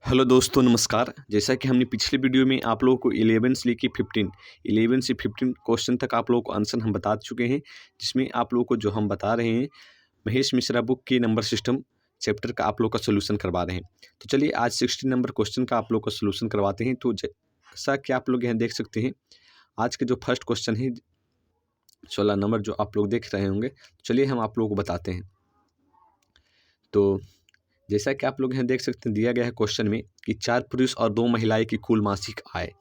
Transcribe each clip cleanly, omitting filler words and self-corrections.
Hello दोस्तों, नमस्कार। जैसा कि हमने पिछले वीडियो में आप लोगों को 11 से लेके 11 से 15 क्वेश्चन तक आप लोगों को आंसर हम बता चुके हैं, जिसमें आप लोगों को जो हम बता रहे हैं महेश मिश्रा बुक के नंबर सिस्टम चैप्टर का आप लोग का सोल्यूशन करवा रहे हैं। तो चलिए आज 16 नंबर क्वेश्चन का आप लोग का सोल्यूशन करवाते हैं। तो जैसा कि आप लोग यहाँ देख सकते हैं, आज के जो फर्स्ट क्वेश्चन है 16 नंबर जो आप लोग देख रहे होंगे, चलिए हम आप लोगों को बताते हैं। तो जैसा कि आप लोग यहाँ देख सकते हैं, दिया गया है क्वेश्चन में कि 4 पुरुष और 2 महिलाएं की कुल मासिक आय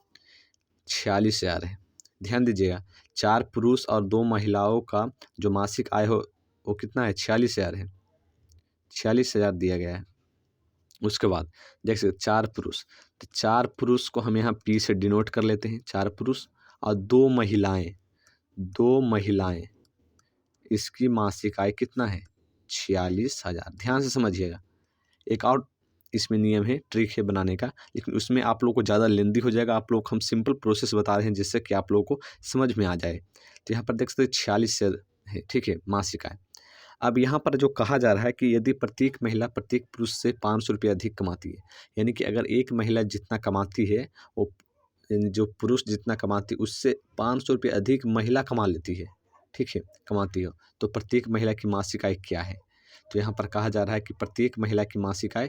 46,000 है। ध्यान दीजिएगा, 4 पुरुष और 2 महिलाओं का जो मासिक आय हो वो कितना है? 46,000 है। 46,000 दिया गया है। उसके बाद देख सकते 4 पुरुष, तो 4 पुरुष को हम यहाँ पी से डिनोट कर लेते हैं। 4 पुरुष और 2 महिलाएं, 2 महिलाएं, इसकी मासिक आय कितना है? 46,000। ध्यान से समझिएगा। एक और इसमें नियम है, ट्रिक है बनाने का, लेकिन उसमें आप लोगों को ज़्यादा लेंदी हो जाएगा। आप लोग हम सिंपल प्रोसेस बता रहे हैं जिससे कि आप लोगों को समझ में आ जाए। तो यहाँ पर देख सकते हैं 46 से है, ठीक है, मासिक आय। अब यहाँ पर जो कहा जा रहा है कि यदि प्रत्येक महिला प्रत्येक पुरुष से 500 रुपये अधिक कमाती है, यानी कि अगर एक महिला जितना कमाती है वो यानी जो पुरुष जितना कमाती है उससे 500 रुपये अधिक महिला कमा लेती है, ठीक है, कमाती हो, तो प्रत्येक महिला की मासिक आय क्या है? तो यहाँ पर कहा जा रहा है कि प्रत्येक महिला की मासिक आय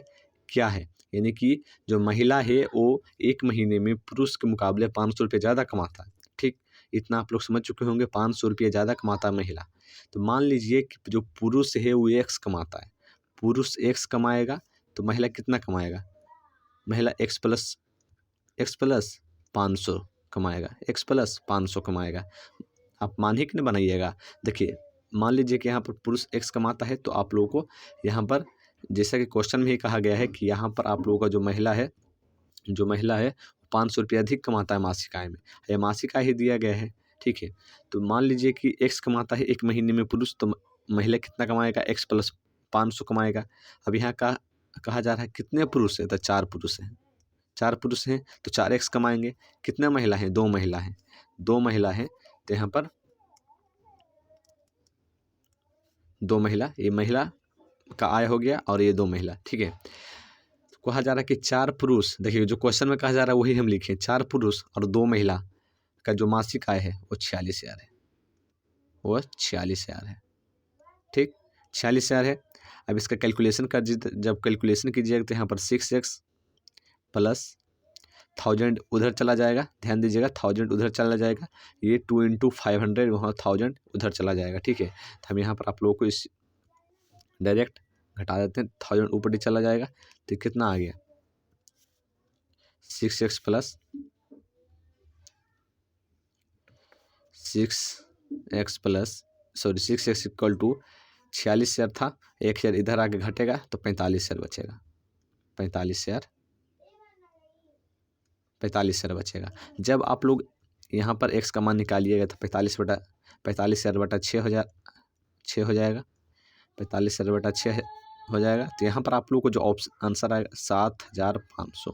क्या है, यानी कि जो महिला है वो एक महीने में पुरुष के मुकाबले 500 रुपये ज़्यादा कमाता है। ठीक, इतना आप लोग समझ चुके होंगे, 500 रुपये ज़्यादा कमाता है महिला। तो मान लीजिए कि जो पुरुष है वो एक्स कमाता है, पुरुष एक्स कमाएगा तो महिला कितना कमाएगा? महिला एक्स प्लस 500 कमाएगा, एक्स प्लस 500 कमाएगा। आप मान ही क्यों बनाइएगा। देखिए, मान लीजिए कि यहाँ पर पुरुष एक्स कमाता है, तो आप लोगों को यहाँ पर जैसा कि क्वेश्चन में ही कहा गया है कि यहाँ पर आप लोगों का जो महिला है 500 रुपये अधिक कमाता है मासिक आय में, यह मासिक आय ही दिया गया है, ठीक है। तो मान लीजिए कि एक्स कमाता है एक महीने में पुरुष, तो महिला कितना कमाएगा? एक्स प्लस 500 कमाएगा। अब यहाँ कहा जा रहा है कितने पुरुष है? तो 4 पुरुष हैं। 4 पुरुष हैं तो 4 एक्स कमाएंगे। कितने महिला हैं? 2 महिला हैं। 2 महिला हैं तो यहाँ पर 2 महिला, ये महिला का आय हो गया और ये 2 महिला, ठीक है। तो कहा जा रहा है कि 4 पुरुष, देखिए जो क्वेश्चन में कहा जा रहा है वही हम लिखे, 4 पुरुष और 2 महिला का जो मासिक आय है वो 46,000 है, वो 46,000 है, ठीक, 46,000 है। अब इसका कैलकुलेशन जब कैलकुलेशन कीजिएगा तो यहाँ पर 6x प्लस 1000 उधर चला जाएगा। ध्यान दीजिएगा, 1000 उधर चला जाएगा, ये 2 × 500 वहाँ 1000 उधर चला जाएगा, ठीक है। तो हम यहाँ पर आप लोगों को इस डायरेक्ट घटा देते हैं, 1000 ऊपर ही चला जाएगा, तो कितना आ गया? 6x plus 6x equal to 46,000 था, 1,000 इधर आके घटेगा तो 45,000 बचेगा। 45,000 बचेगा। जब आप लोग यहाँ पर x का मान निकालिएगा तो 45,000 बटा 6 हो जाएगा। 45,000 बटा 6 हो जाएगा। तो यहाँ पर आप लोग को जो ऑप्शन आंसर आएगा 7,500।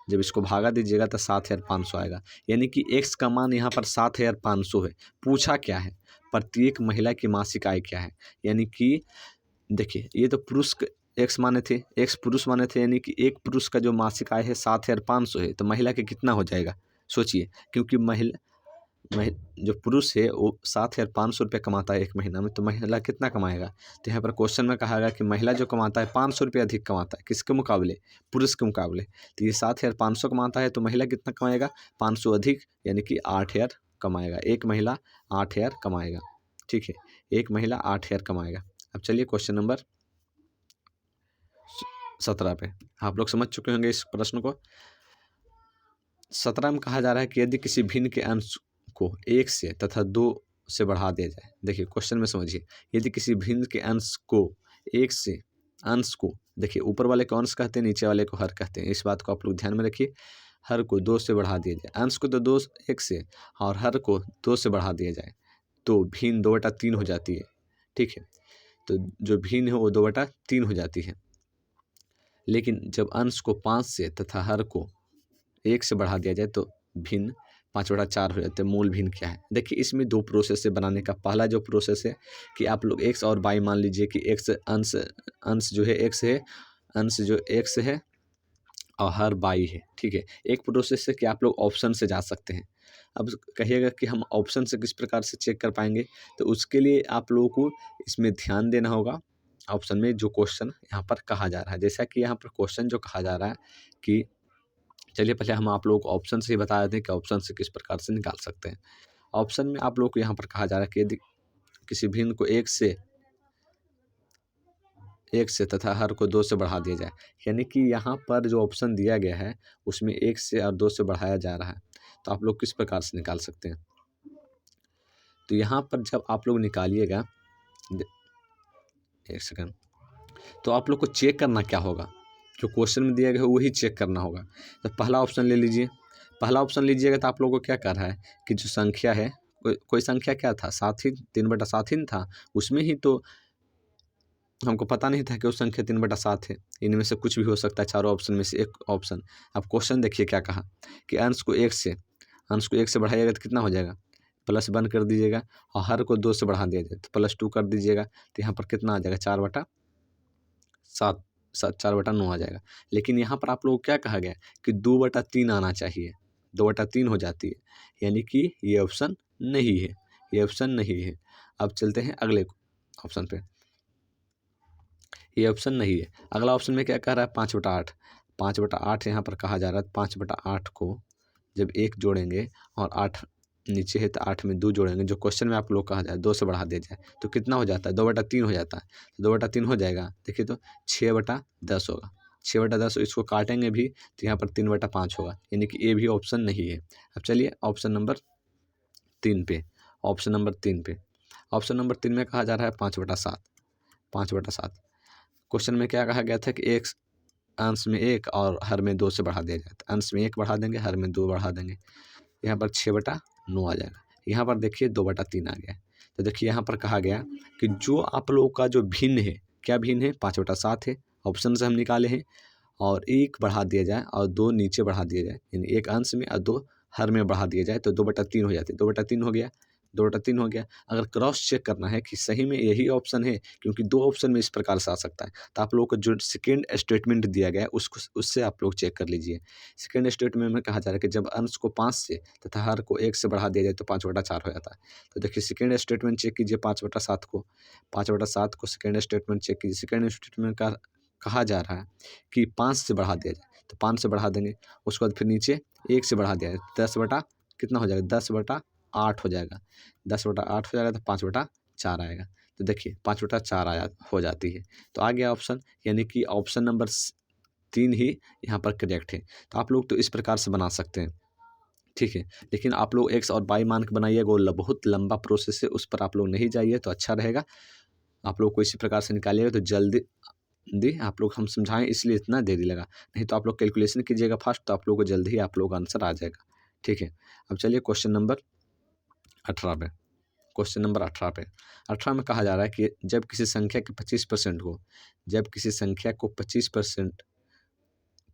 जब इसको भागा दीजिएगा तो 7,500 आएगा, यानी कि x का मान यहाँ पर 7,500 है। पूछा क्या है? प्रत्येक महिला की मासिक आय क्या है, यानी कि देखिए ये तो पुरुष एक्स माने थे, एक्स पुरुष माने थे, यानी कि एक पुरुष का जो मासिक आय है 7,500 है, तो महिला के कितना हो जाएगा सोचिए। क्योंकि जो पुरुष है वो 7,500 रुपये कमाता है एक महीना में, तो महिला कितना कमाएगा? तो यहाँ पर क्वेश्चन में कहा गया कि महिला जो कमाता है 500 रुपये अधिक कमाता है, किसके मुकाबले? पुरुष के मुकाबले। तो ये 7,500 कमाता है तो महिला कितना कमाएगा? 500 अधिक, यानी कि 8,000 कमाएगा। एक महिला 8,000 कमाएगा, ठीक है, एक महिला 8,000 कमाएगा। अब चलिए क्वेश्चन नंबर 17 पे, आप लोग समझ चुके होंगे इस प्रश्न को। 17 में कहा जा रहा है कि यदि किसी भिन्न के अंश को 1 से तथा 2 से बढ़ा दिया जाए। देखिए क्वेश्चन में समझिए, यदि किसी भिन्न के अंश को 1 से, अंश को देखिए ऊपर वाले को अंश कहते हैं, नीचे वाले को हर कहते हैं, इस बात को आप लोग ध्यान में रखिए। हर को 2 से बढ़ा दिया जाए, अंश को तो 2 1 से और हर को 2 से बढ़ा दिया जाए तो भिन्न 2/3 हो जाती है, ठीक है। तो जो भिन्न है वो 2/3 हो जाती है। लेकिन जब अंश को 5 से तथा हर को 1 से बढ़ा दिया जाए तो भिन्न 5/4 हो जाते हैं। मूल भिन्न क्या है? देखिए इसमें 2 प्रोसेस है बनाने का। पहला जो प्रोसेस है कि आप लोग x और y मान लीजिए कि x अंश जो है x है, अंश जो x है और हर बाई है। ठीक है, एक प्रोसेस से कि आप लोग ऑप्शन से जा सकते हैं। अब कहिएगा कि हम ऑप्शन से किस प्रकार से चेक कर पाएंगे, तो उसके लिए आप लोगों को इसमें ध्यान देना होगा। ऑप्शन में जो क्वेश्चन यहाँ पर कहा जा रहा है, जैसा कि यहाँ पर क्वेश्चन जो कहा जा रहा है कि चलिए पहले हम आप लोगों को ऑप्शन से ही बता देते हैं कि ऑप्शन से किस प्रकार से निकाल सकते हैं। ऑप्शन में आप लोग को यहाँ पर कहा जा रहा है कि यदि किसी भिन्न को एक से तथा हर को 2 से बढ़ा दिया जाए, यानी कि यहाँ पर जो ऑप्शन दिया गया है उसमें 1 से और 2 से बढ़ाया जा रहा है, तो आप लोग किस प्रकार से निकाल सकते हैं। तो यहाँ पर जब आप लोग निकालिएगा, एक सेकंड, तो आप लोग को चेक करना क्या होगा, जो क्वेश्चन में दिया गया है वही चेक करना होगा। तो पहला ऑप्शन ले लीजिए, पहला ऑप्शन लीजिएगा तो आप लोगों को क्या कर रहा है कि जो संख्या है, कोई संख्या क्या था, 7 ही 3/7 ही न था, उसमें ही तो हमको पता नहीं था कि वो संख्या 3/7 है। इनमें से कुछ भी हो सकता है, चारों ऑप्शन में से एक ऑप्शन। अब क्वेश्चन देखिए क्या कहा कि अंश को 1 से बढ़ाइएगा तो कितना हो जाएगा, +1 कर दीजिएगा, और हर को 2 से बढ़ा दिया जाए तो +2 कर दीजिएगा, तो यहाँ पर कितना आ जाएगा 4/9 आ जाएगा। लेकिन यहाँ पर आप लोग क्या कहा गया कि 2/3 आना चाहिए, 2/3 हो जाती है, यानी कि ये ऑप्शन नहीं है, ये ऑप्शन नहीं है। अब चलते हैं अगले ऑप्शन पे, ये ऑप्शन नहीं है। अगला ऑप्शन में क्या कह रहा है 5/8, 5/8 यहाँ पर कहा जा रहा है। 5/8 को जब 1 जोड़ेंगे और 8 नीचे है तो 8 में 2 जोड़ेंगे, जो क्वेश्चन में आप लोग कहा जाए 2 से बढ़ा दिया जाए तो कितना हो जाता है, 2/3 हो जाता है। तो 2/3 हो जाएगा, देखिए तो 6/10 होगा, 6/10, इसको काटेंगे भी तो यहाँ पर 3/5 होगा, यानी कि ये भी ऑप्शन नहीं है। अब चलिए ऑप्शन नंबर 3 पे, ऑप्शन नंबर 3 पे, ऑप्शन नंबर 3 में कहा जा रहा है 5/7, 5/7। क्वेश्चन में क्या कहा गया था कि एक अंश में 1 और हर में 2 से बढ़ा दिया जाता है। अंश में 1 बढ़ा देंगे, हर में 2 बढ़ा देंगे, यहाँ पर 6/9 आ जाएगा। यहाँ पर देखिए 2/3 आ गया। तो देखिए यहाँ पर कहा गया कि जो आप लोगों का जो भिन्न है, क्या भिन्न है, 5/7 है, ऑप्शन से हम निकाले हैं, और 1 बढ़ा दिया जाए और 2 नीचे बढ़ा दिया जाए, यानी 1 अंश में और 2 हर में बढ़ा दिया जाए तो 2/3 हो जाती है। 2/3 हो गया, 2/3 हो गया। अगर क्रॉस चेक करना है कि सही में यही ऑप्शन है, क्योंकि 2 ऑप्शन में इस प्रकार से आ सकता है, तो आप लोगों को जो सेकेंड स्टेटमेंट दिया गया है उसको, उससे आप लोग चेक कर लीजिए। सेकेंड स्टेटमेंट में कहा जा रहा है कि जब अंश को 5 से तथा हर को 1 से बढ़ा दिया जाए तो 5/4 हो जाता है। तो देखिए सेकेंड स्टेटमेंट चेक कीजिए, 5/7 को, 5/7 को सेकेंड स्टेटमेंट चेक कीजिए। सेकेंड स्टेटमेंट का कहा जा रहा है कि 5 से बढ़ा दिया जाए, तो 5 से बढ़ा देंगे, उसके बाद फिर नीचे 1 से बढ़ा दिया जाए, 10 बटा कितना हो जाएगा, 10/8 हो जाएगा, 10/8 हो जाएगा तो 5/4 आएगा। तो देखिए 5/4 हो जाती है। तो आ गया ऑप्शन, यानी कि ऑप्शन नंबर 3 ही यहाँ पर करेक्ट है। तो आप लोग तो इस प्रकार से बना सकते हैं, ठीक है। लेकिन आप लोग एक्स और वाई मान के बनाइएगा, वो बहुत लंबा प्रोसेस है, उस पर आप लोग नहीं जाइए तो अच्छा रहेगा। आप लोग को इसी प्रकार से निकालिएगा तो जल्दी आप लोग हम समझाएं इसलिए इतना देरी लगा, नहीं तो आप लोग कैलकुलेशन कीजिएगा फास्ट, तो आप लोगों को जल्दी ही आप लोग आंसर आ जाएगा, ठीक है। अब चलिए क्वेश्चन नंबर 18 पे, क्वेश्चन नंबर 18 पे, 18 में कहा जा रहा है कि जब किसी संख्या के 25% को, जब किसी संख्या को 25%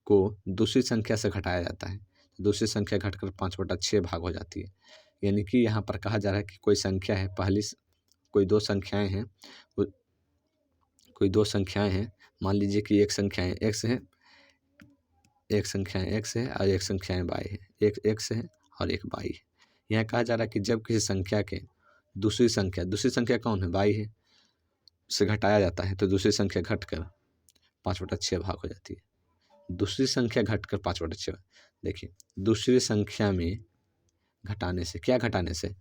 को दूसरी संख्या से घटाया जाता है, दूसरी संख्या घटकर 5/6 भाग हो जाती है। यानी कि यहाँ पर कहा जा रहा है कि कोई संख्या है, कोई दो संख्याएं हैं, कोई दो संख्याएं हैं, मान लीजिए कि एक संख्या है x है, एक संख्या x है और एक संख्या y है, एक x है और एक y है। यहाँ कहा जा रहा है कि जब किसी संख्या के दूसरी संख्या कौन है, y है, से घटाया जाता है तो दूसरी संख्या घटकर 5/6 भाग हो जाती है। दूसरी संख्या घटकर 5/6, देखिए दूसरी संख्या में घटाने से, क्या घटाने से,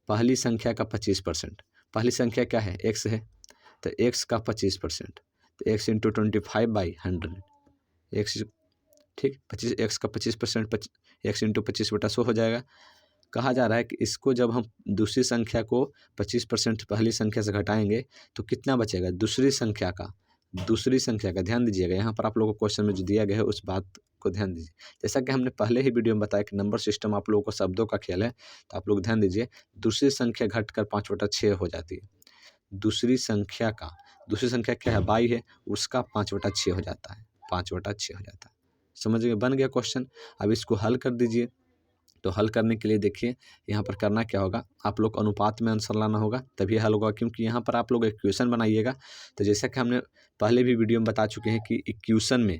पहली संख्या का 25%, पहली संख्या क्या है, x है, तो x का 25%, तो x × 25/100, x, ठीक, 25, x का 25%, x × 25/100 हो जाएगा। कहा जा रहा है कि इसको जब हम दूसरी संख्या को 25% पहली संख्या से घटाएंगे तो कितना बचेगा, दूसरी संख्या का ध्यान दीजिएगा। यहाँ पर आप लोगों को क्वेश्चन में जो दिया गया है उस बात को ध्यान दीजिए। जैसा कि हमने पहले ही वीडियो में बताया कि नंबर सिस्टम आप लोगों को शब्दों का खेल है, तो आप लोग ध्यान दीजिए, दूसरी संख्या घटकर 5/6 हो जाती है। दूसरी संख्या क्या है, y है, उसका 5/6 हो जाता है, 5/6 हो जाता है। समझ गए, बन गया क्वेश्चन। अब इसको हल कर दीजिए। तो हल करने के लिए देखिए यहाँ पर करना क्या होगा, आप लोग अनुपात में आंसर लाना होगा, तभी हल होगा। क्योंकि यहाँ पर आप लोग इक्वेशन बनाइएगा, तो जैसा कि हमने पहले भी वीडियो में बता चुके हैं कि इक्वेशन में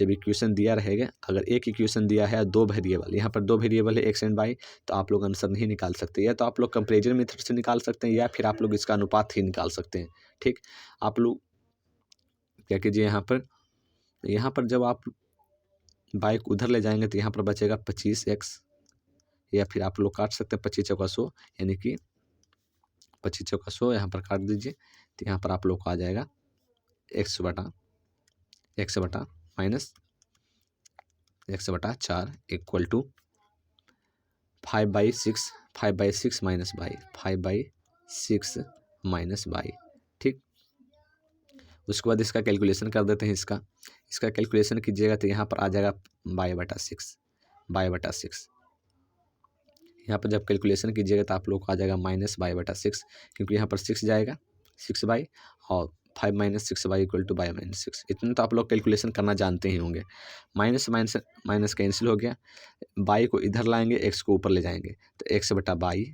जब इक्वेशन दिया रहेगा, अगर एक इक्वेशन दिया है 2 वेरिएबल, यहाँ पर 2 वेरिएबल है एक्स एंड वाई, तो आप लोग आंसर नहीं निकाल सकते। या तो आप लोग कंपेरिजन मेथड से निकाल सकते हैं, या फिर आप लोग इसका अनुपात ही निकाल सकते हैं। ठीक, आप लोग क्या कीजिए, यहाँ पर जब आप वाई को उधर ले जाएंगे तो यहाँ पर बचेगा 25x, या फिर आप लोग काट सकते हैं 25 चौका 100, यानी कि 25 चौका 100 यहाँ पर काट दीजिए, तो यहाँ पर आप लोग को आ जाएगा x बटा minus x/4 equal to 5/6 minus by 5/6 minus by. ठीक, उसके बाद इसका कैलकुलेशन कर देते हैं। इसका कैलकुलेशन कीजिएगा तो यहाँ पर आ जाएगा y/6। यहाँ पर जब कैलकुलेशन कीजिएगा तो आप लोग को आ जाएगा माइनस y/6, क्योंकि यहाँ पर 6 जाएगा, 6/, और 5 माइनस 6/, इक्वल टू y-6। इतना तो आप लोग कैलकुलेशन करना जानते ही होंगे। माइनस माइनस माइनस कैंसिल हो गया, y को इधर लाएंगे, x को ऊपर ले जाएंगे तो x/y,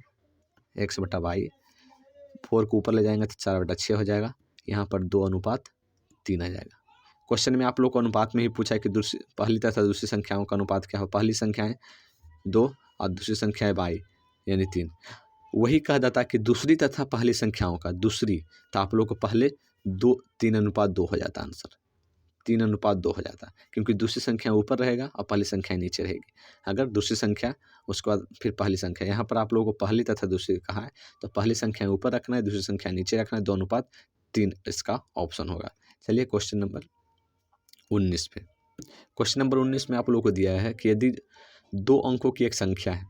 4 को ऊपर ले जाएंगे तो 4/6 हो जाएगा। यहाँ पर 2:3 आ जाएगा। क्वेश्चन में आप लोग को अनुपात में ही पूछा है कि पहली तथा दूसरी संख्याओं का अनुपात क्या हो। पहली संख्या है 2 और दूसरी संख्या है y यानी 3। वही कहा जाता है कि दूसरी तथा पहली संख्याओं का, दूसरी तो आप लोग को पहले 3:2 हो जाता है आंसर, 3:2 हो जाता है, क्योंकि दूसरी संख्या ऊपर रहेगा और पहली संख्या नीचे रहेगी। अगर दूसरी संख्या, उसके बाद फिर पहली संख्या, यहाँ पर आप लोगों को पहली तथा दूसरी कहा है तो पहली संख्या ऊपर रखना है, दूसरी संख्या नीचे रखना है, 2:3 इसका ऑप्शन होगा। चलिए क्वेश्चन नंबर 19 पे। क्वेश्चन नंबर 19 में आप लोगों को दिया है कि यदि 2 अंकों की एक संख्या है,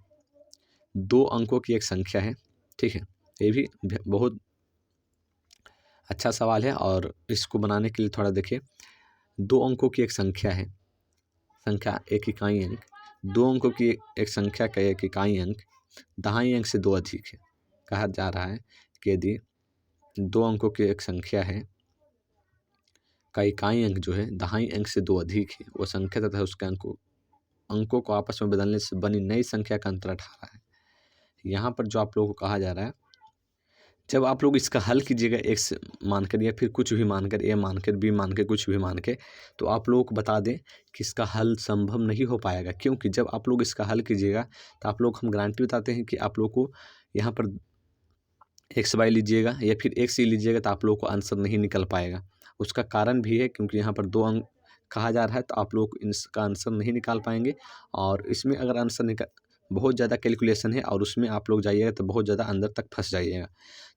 2 अंकों की एक संख्या है, ठीक है, ये भी बहुत अच्छा सवाल है, और इसको बनाने के लिए थोड़ा देखिए। 2 अंकों की एक संख्या है, संख्या एक इकाई अंक, 2 अंकों की एक संख्या का एक इकाई अंक दहाई अंक से 2 अधिक है। कहा जा रहा है कि यदि 2 अंकों की एक संख्या है का इकाई अंक जो है दहाई अंक से 2 अधिक है, वो संख्या तथा उसके अंकों को आपस में बदलने से बनी नई संख्या का अंतर 18 है। यहाँ पर जो आप लोगों को कहा जा रहा है, जब आप लोग इसका हल कीजिएगा x मानकर या फिर कुछ भी मानकर, a मानकर, b मान के, कुछ भी मान के, तो आप लोगों को बता दें कि इसका हल संभव नहीं हो पाएगा। क्योंकि जब आप लोग इसका हल कीजिएगा तो आप लोग, हम गारंटी बताते हैं कि आप लोग को यहाँ पर xy लीजिएगा या फिर x ही लीजिएगा तो आप लोग को आंसर नहीं निकल पाएगा। उसका कारण भी है, क्योंकि यहाँ पर 2 अंक कहा जा रहा है, तो आप लोग इसका आंसर नहीं निकाल पाएंगे। और इसमें अगर आंसर बहुत ज़्यादा कैलकुलेशन है और उसमें आप लोग जाइएगा तो बहुत ज़्यादा अंदर तक फंस जाइएगा।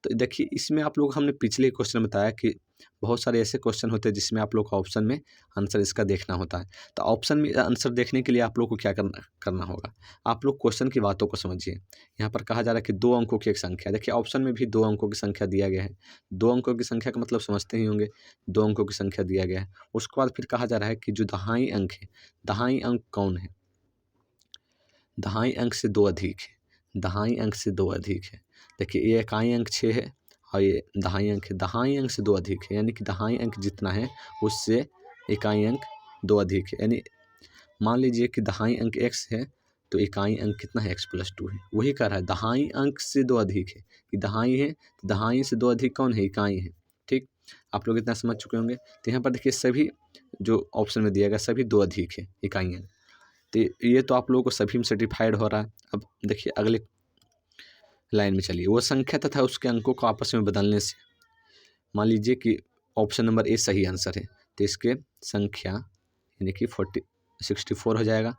तो देखिए, इसमें आप लोग, हमने पिछले क्वेश्चन में बताया कि बहुत सारे ऐसे क्वेश्चन होते हैं जिसमें आप लोग का ऑप्शन में आंसर इसका देखना होता है। तो ऑप्शन में आंसर देखने के लिए आप लोग को क्या करना होगा, आप लोग क्वेश्चन की बातों को समझिए। यहाँ पर कहा जा रहा है कि 2 अंकों की एक संख्या, देखिए ऑप्शन में भी 2 अंकों की संख्या दिया गया है। 2 अंकों की संख्या का मतलब समझते ही होंगे, 2 अंकों की संख्या दिया गया है। उसके बाद फिर कहा जा रहा है कि जो दहाई अंक है, दहाई अंक कौन है, दहाई अंक से 2 अधिक है, दहाई अंक से 2 अधिक है। देखिए, ये इकाई अंक 6 है और ये दहाई अंक है, दहाई अंक से 2 अधिक है, यानी कि दहाई अंक जितना है उससे इकाई अंक 2 अधिक है। यानी मान लीजिए कि दहाई अंक x है तो इकाई अंक कितना है, x+2 है। वही कह रहा है दहाई अंक से 2 अधिक है, कि दहाई है तो दहाई से 2 अधिक कौन है, इकाई है। ठीक, आप लोग इतना समझ चुके होंगे। तो यहाँ पर देखिए, सभी जो ऑप्शन में दिया गया सभी 2 अधिक है, इकाई अंक। तो ये तो आप लोगों को सभी में सर्टिफाइड हो रहा है। अब देखिए अगले लाइन में चलिए। वो संख्या तथा उसके अंकों को आपस में बदलने से, मान लीजिए कि ऑप्शन नंबर ए सही आंसर है, तो इसके संख्या यानी कि 64 हो जाएगा,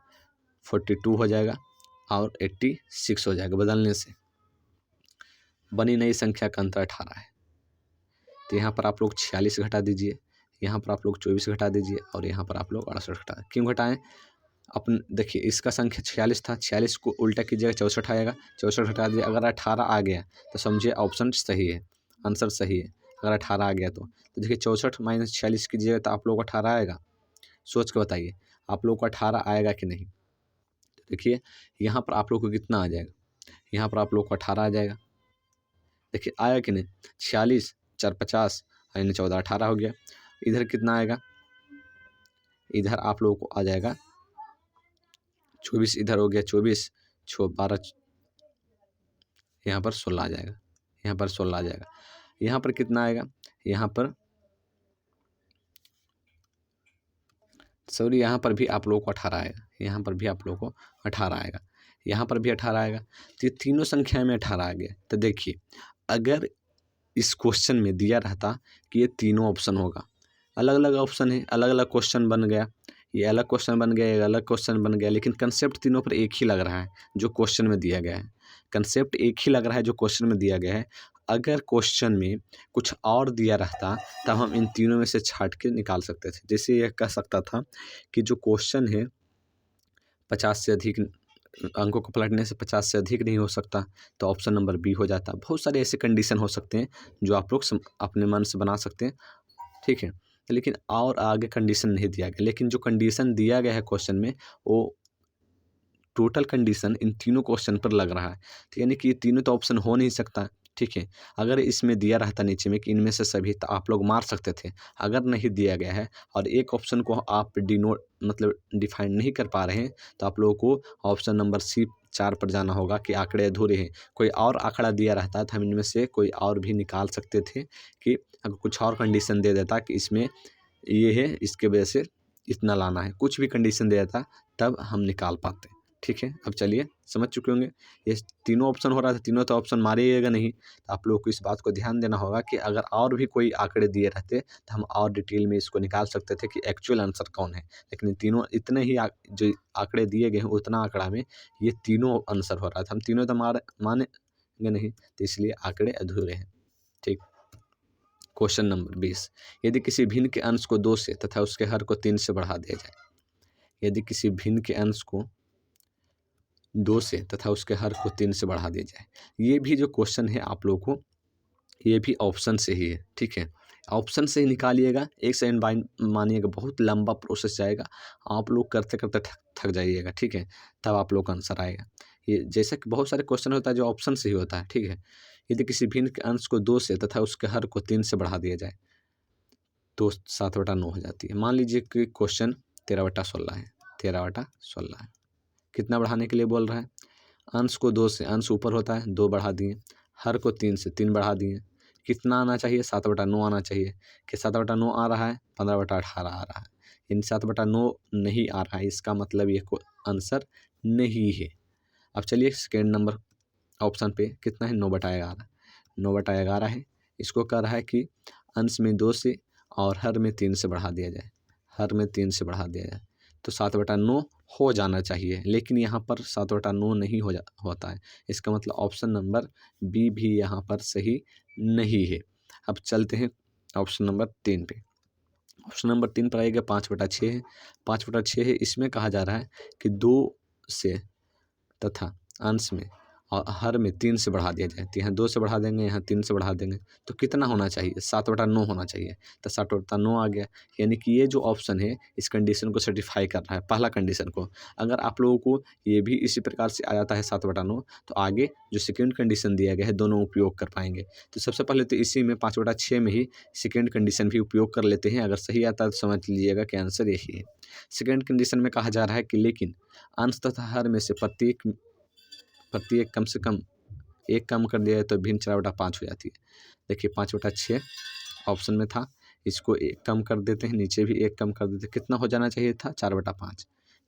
42 हो जाएगा और 86 हो जाएगा। बदलने से बनी नई संख्या का अंतर 18 है। तो यहाँ पर आप लोग 46 घटा दीजिए, यहाँ पर आप लोग 24 घटा दीजिए और यहाँ पर आप लोग 68 घटा। क्यों घटाएं, अपन देखिए, इसका संख्या 46 था, 46 को उल्टा कीजिएगा 64 आएगा, 64 घटा दिए, अगर 18 आ गया तो समझिए ऑप्शन सही है, आंसर सही है। अगर 18 आ गया तो देखिए 64 माइनस 46 कीजिएगा तो आप लोग को 18 आएगा। सोच के बताइए आप लोग को 18 आएगा कि नहीं। तो देखिए यहाँ पर आप लोग को कितना आ जाएगा, यहाँ पर आप लोग को 18 आ जाएगा। देखिए आया कि नहीं, 46 4 50 यानी 14 18 हो गया। इधर कितना आएगा, इधर आप लोगों को आ जाएगा 24, इधर हो गया 24 12, यहाँ पर 16 आ जाएगा, यहाँ पर 16 आ जाएगा। यहाँ पर कितना आएगा, यहाँ पर सॉरी, यहाँ पर भी आप लोगों को 18 आएगा, यहाँ पर भी आप लोगों को 18 आएगा, यहाँ पर भी 18 आएगा। तो ये तीनों संख्या में 18 आ गया। तो देखिए, अगर इस क्वेश्चन में दिया रहता कि ये तीनों ऑप्शन होगा, अलग अलग ऑप्शन है, अलग अलग क्वेश्चन बन गया, ये अलग क्वेश्चन बन गया, ये अलग क्वेश्चन बन गया, लेकिन कंसेप्ट तीनों पर एक ही लग रहा है जो क्वेश्चन में दिया गया है। कंसेप्ट एक ही लग रहा है जो क्वेश्चन में दिया गया है। अगर क्वेश्चन में कुछ और दिया रहता तब हम इन तीनों में से छांट के निकाल सकते थे। जैसे यह कह सकता था कि जो क्वेश्चन है 50 से अधिक अंकों को पलटने से 50 से अधिक नहीं हो सकता, तो ऑप्शन नंबर बी हो जाता। बहुत सारे ऐसे कंडीशन हो सकते हैं जो आप लोग अपने मन से बना सकते हैं, ठीक है। लेकिन और आगे कंडीशन नहीं दिया गया, लेकिन जो कंडीशन दिया गया है क्वेश्चन में वो टोटल कंडीशन इन तीनों क्वेश्चन पर लग रहा है। तो यानी कि ये तीनों तो ऑप्शन हो नहीं सकता, ठीक है। अगर इसमें दिया रहता नीचे में कि इनमें से सभी, तो आप लोग मार सकते थे। अगर नहीं दिया गया है और एक ऑप्शन को आप मतलब डिफाइन नहीं कर पा रहे हैं, तो आप लोगों को ऑप्शन नंबर सी 4 पर जाना होगा कि आंकड़े अधूरे हैं। कोई और आंकड़ा दिया रहता तो हम इनमें से कोई और भी निकाल सकते थे कि अगर कुछ और कंडीशन दे देता कि इसमें ये है, इसके वजह से इतना लाना है, कुछ भी कंडीशन दे देता तब हम निकाल पाते, ठीक है। अब चलिए, समझ चुके होंगे ये तीनों ऑप्शन हो रहा था, तीनों तो ऑप्शन मारिएगा नहीं। तो आप लोग को इस बात को ध्यान देना होगा कि अगर और भी कोई आंकड़े दिए रहते तो हम और डिटेल में इसको निकाल सकते थे कि एक्चुअल आंसर कौन है। लेकिन ये तीनों इतने ही जो आंकड़े दिए गए हैं उतना आंकड़ा में ये तीनों आंसर हो रहा था। हम तीनों तो मानेंगे नहीं, तो इसलिए आंकड़े अधूरे हैं, ठीक। क्वेश्चन नंबर 20, यदि किसी भिन्न के अंश को 2 से तथा उसके हर को 3 से बढ़ा दिया जाए, यदि किसी भिन्न के अंश को 2 से तथा उसके हर को 3 से बढ़ा दिया जाए, ये भी जो क्वेश्चन है आप लोगों को ये भी ऑप्शन से ही है, ठीक है। ऑप्शन से ही निकालिएगा, एक सेकंड बाइन मानिएगा, बहुत लंबा प्रोसेस जाएगा, आप लोग करते करते थक जाइएगा, ठीक है। तब आप लोग का आंसर आएगा। ये जैसे कि बहुत सारे क्वेश्चन होता है जो ऑप्शन से ही होता है, ठीक है। यदि किसी भिन्न के अंश को 2 से तथा उसके हर को 3 से बढ़ा दिया जाए तो 7/9 हो जाती है। मान लीजिए कि क्वेश्चन 13/16 है, 13/16 है। कितना बढ़ाने के लिए बोल रहा है? अंश को 2 से, अंश ऊपर होता है 2 बढ़ा दिए, हर को 3 से 3 बढ़ा दिए। कितना आना चाहिए? 7/9 आना चाहिए। कि 7/9 आ रहा है, 15/18 आ रहा है। इन 7/9 नहीं आ रहा है, इसका मतलब ये आंसर नहीं है। अब चलिए सेकेंड नंबर ऑप्शन पे कितना है? 9/11। 9/11 है। इसको कह रहा है कि अंश में 2 से और हर में 3 से बढ़ा दिया जाए, हर में 3 से बढ़ा दिया जाए तो 7/9 हो जाना चाहिए, लेकिन यहाँ पर 7/9 नहीं होता है। इसका मतलब ऑप्शन नंबर बी भी यहाँ पर सही नहीं है। अब चलते हैं ऑप्शन नंबर 3 पे। ऑप्शन नंबर 3 पर आएगा 5/6 है। 5/6 है, इसमें कहा जा रहा है कि 2 से तथा अंश में और हर में 3 से बढ़ा दिया जाए। तो यहाँ 2 से बढ़ा देंगे, यहाँ 3 से बढ़ा देंगे, तो कितना होना चाहिए? 7/9 होना चाहिए। तो 7/9 आ गया, यानी कि ये जो ऑप्शन है इस कंडीशन को सेटिस्फाई कर रहा है, पहला कंडीशन को। अगर आप लोगों को ये भी इसी प्रकार से आ जाता है 7/9, तो आगे जो सेकेंड कंडीशन दिया गया है दोनों उपयोग कर पाएंगे। तो सबसे पहले तो इसी में 5/6 में ही सेकेंड कंडीशन भी उपयोग कर लेते हैं। अगर सही आता है तो समझ लीजिएगा कि आंसर यही है। सेकेंड कंडीशन में कहा जा रहा है कि लेकिन अंश तथा हर में से प्रत्येक कम से कम एक कम कर दिया जाए तो भिन्न 4/5 हो जाती है। देखिए 5/6 ऑप्शन में था, इसको एक कम कर देते हैं, नीचे भी एक कम कर देते हैं। कितना हो जाना चाहिए था? 4/5।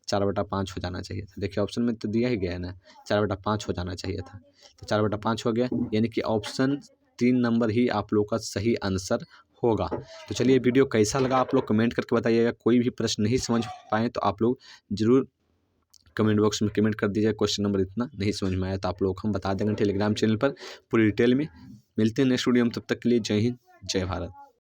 4/5 हो जाना चाहिए था। देखिए ऑप्शन में तो दिया ही गया है ना, 4/5 हो जाना चाहिए था। तो 4/5 हो गया, यानी कि ऑप्शन 3 नंबर ही आप लोग का सही आंसर होगा। तो चलिए, वीडियो कैसा लगा आप लोग कमेंट करके बताइएगा। कोई भी प्रश्न नहीं समझ पाए तो आप लोग ज़रूर कमेंट बॉक्स में कमेंट कर दीजिए। क्वेश्चन नंबर इतना नहीं समझ में आया तो आप लोग हम बता देंगे टेलीग्राम चैनल पर पूरी डिटेल में। मिलते हैं नेक्स्ट वीडियो में, तब तक के लिए जय हिंद, जय भारत।